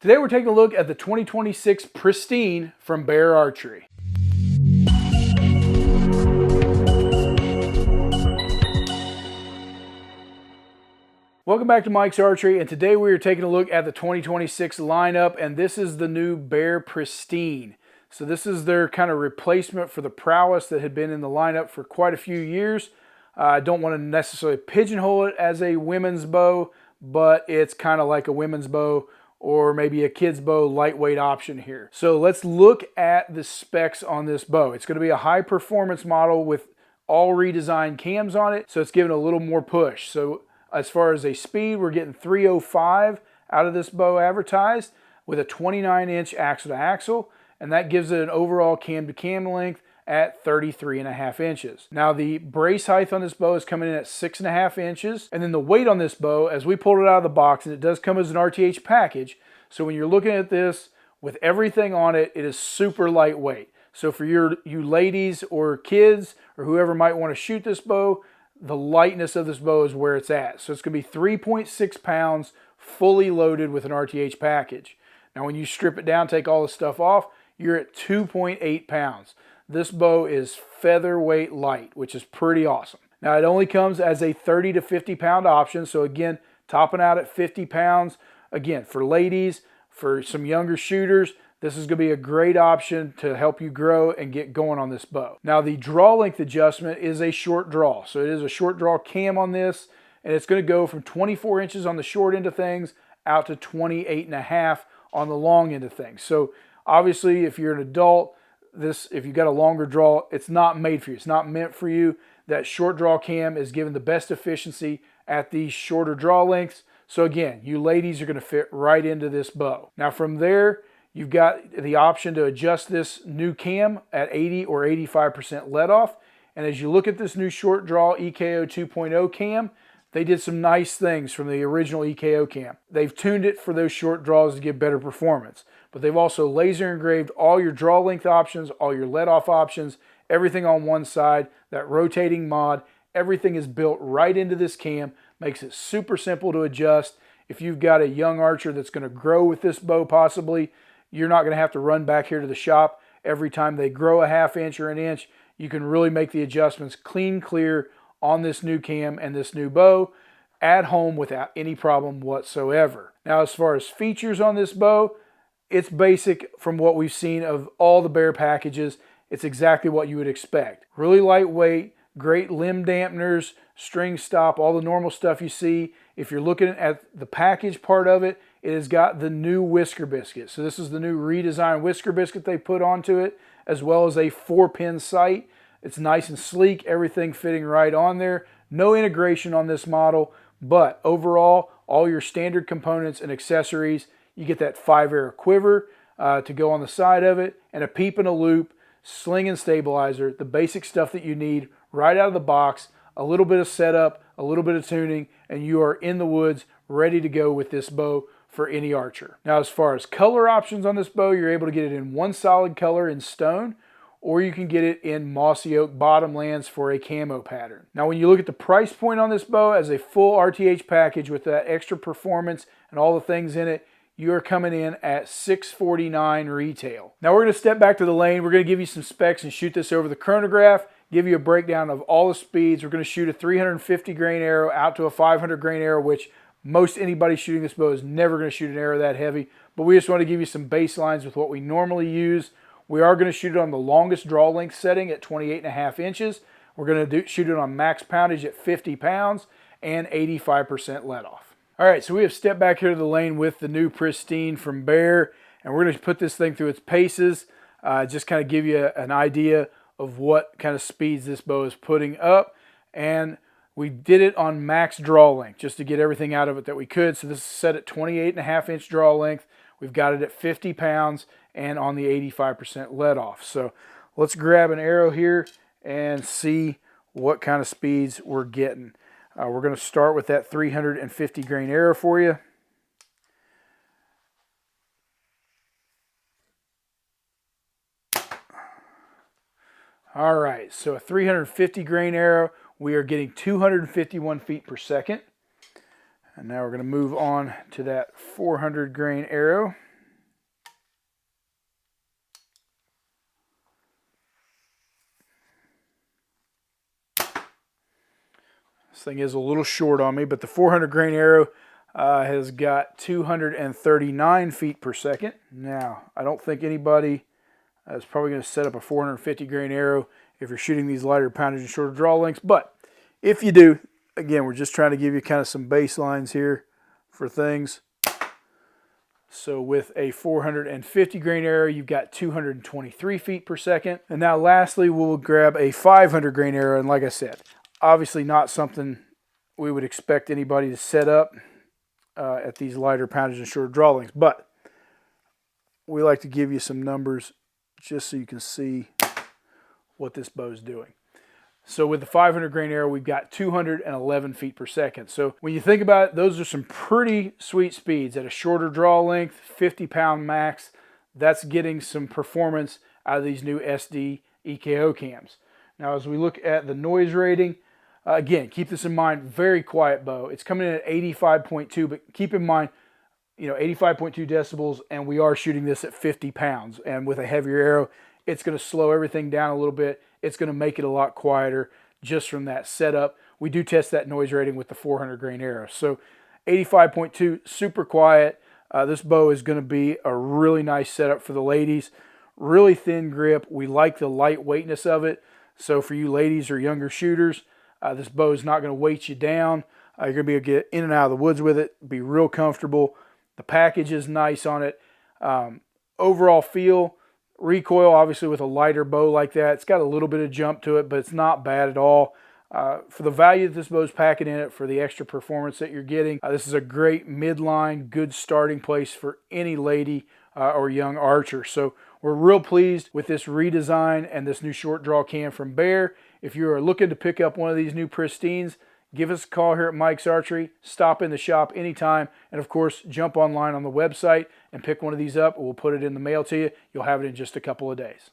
Today we're taking a look at the 2026 Pristine from Bear Archery. Welcome back to Mike's Archery, and today we are taking a look at the 2026 lineup, and this is the new Bear Pristine. So this is their kind of replacement for the Prowess that had been in the lineup for quite a few years. I don't want to necessarily pigeonhole it as a women's bow, but it's kind of like a women's bow or maybe a kid's bow lightweight option here. So let's look at the specs on this bow. It's going to be a high performance model with all redesigned cams on it, so it's given a little more push. So as far as a speed, we're getting 305 out of this bow advertised with a 29-inch axle to axle, and that gives it an overall cam to cam length at 33.5 inches. Now the brace height on this bow is coming in at 6.5 inches, and then the weight on this bow, as we pulled it out of the box, and it does come as an RTH package, so when you're looking at this with everything on it, it is super lightweight. So for you ladies or kids or whoever might want to shoot this bow, the lightness of this bow is where it's at. So it's going to be 3.6 pounds fully loaded with an RTH package. Now when you strip it down, take all the stuff off, you're at 2.8 pounds. This bow is featherweight light, which is pretty awesome. Now it only comes as a 30 to 50 pound option. So again, topping out at 50 pounds. Again, for ladies, for some younger shooters, this is going to be a great option to help you grow and get going on this bow. Now the draw length adjustment is a short draw. So it is a short draw cam on this, and it's going to go from 24 inches on the short end of things out to 28.5 on the long end of things. So obviously if you're an adult, if you got a longer draw, it's not made for you. It's not meant for you. That short draw cam is given the best efficiency at these shorter draw lengths. So again, you ladies are going to fit right into this bow. Now from there, you've got the option to adjust this new cam at 80 or 85% let off. And as you look at this new short draw EKO 2.0 cam, they did some nice things from the original EKO cam. They've tuned it for those short draws to give better performance. But they've also laser engraved all your draw length options, all your let off options, everything on one side, that rotating mod, everything is built right into this cam, makes it super simple to adjust. If you've got a young archer that's going to grow with this bow possibly, you're not going to have to run back here to the shop every time they grow a ½ inch or an inch. You can really make the adjustments clean, clear on this new cam and this new bow at home without any problem whatsoever. Now as far as features on this bow, it's basic from what we've seen of all the Bear packages. It's exactly what you would expect. Really lightweight, great limb dampeners, string stop, all the normal stuff you see. If you're looking at the package part of it, it has got the new whisker biscuit. So this is the new redesigned whisker biscuit they put onto it, as well as a 4-pin sight. It's nice and sleek, everything fitting right on there. No integration on this model, but overall, all your standard components and accessories. You get that 5-arrow quiver to go on the side of it, and a peep and a loop, sling and stabilizer, the basic stuff that you need right out of the box, a little bit of setup, a little bit of tuning, and you are in the woods ready to go with this bow for any archer. Now as far as color options on this bow, you're able to get it in one solid color in stone, or you can get it in mossy oak bottomlands for a camo pattern. Now when you look at the price point on this bow as a full RTH package with that extra performance and all the things in it, you are coming in at $649 retail. Now we're going to step back to the lane. We're going to give you some specs and shoot this over the chronograph, give you a breakdown of all the speeds. We're going to shoot a 350 grain arrow out to a 500 grain arrow, which most anybody shooting this bow is never going to shoot an arrow that heavy, but we just want to give you some baselines with what we normally use. We are going to shoot it on the longest draw length setting at 28.5 inches. We're going to shoot it on max poundage at 50 pounds and 85% let off. All right, so we have stepped back here to the lane with the new Pristine from Bear, and we're going to put this thing through its paces, just kind of give you an idea of what kind of speeds this bow is putting up. And we did it on max draw length just to get everything out of it that we could. So this is set at 28.5 inch draw length. We've got it at 50 pounds and on the 85% let off. So let's grab an arrow here and see what kind of speeds we're getting. We're going to start with that 350 grain arrow for you. All right, so a 350 grain arrow, we are getting 251 feet per second. And now we're going to move on to that 400 grain arrow. This thing is a little short on me, but the 400 grain arrow has got 239 feet per second. Now, I don't think anybody is probably going to set up a 450 grain arrow if you're shooting these lighter poundage and shorter draw lengths, but if you do, again, we're just trying to give you kind of some baselines here for things. So with a 450 grain arrow, you've got 223 feet per second. And now lastly, we'll grab a 500 grain arrow. And like I said, obviously not something we would expect anybody to set up at these lighter poundage and shorter draw lengths. But we like to give you some numbers just so you can see what this bow is doing. So with the 500 grain arrow, we've got 211 feet per second. So when you think about it, those are some pretty sweet speeds at a shorter draw length, 50-pound max. That's getting some performance out of these new SD EKO cams. Now, as we look at the noise rating, again, keep this in mind, very quiet bow. It's coming in at 85.2, but keep in mind, 85.2 decibels, and we are shooting this at 50 pounds. And with a heavier arrow, it's going to slow everything down a little bit. It's going to make it a lot quieter just from that setup. We do test that noise rating with the 400 grain arrow. So 85.2, super quiet. This bow is going to be a really nice setup for the ladies. Really thin grip. We like the lightweightness of it. So for you ladies or younger shooters, this bow is not going to weight you down. You're going to be able to get in and out of the woods with it. Be real comfortable. The package is nice on it. Overall feel, recoil, obviously with a lighter bow like that, it's got a little bit of jump to it, but it's not bad at all. For the value that this bow is packing in it, for the extra performance that you're getting, this is a great midline, good starting place for any lady or young archer. So we're real pleased with this redesign and this new short draw cam from Bear. If you are looking to pick up one of these new Pristines, give us a call here at Mike's Archery. Stop in the shop anytime. And of course, jump online on the website and pick one of these up. We'll put it in the mail to you. You'll have it in just a couple of days.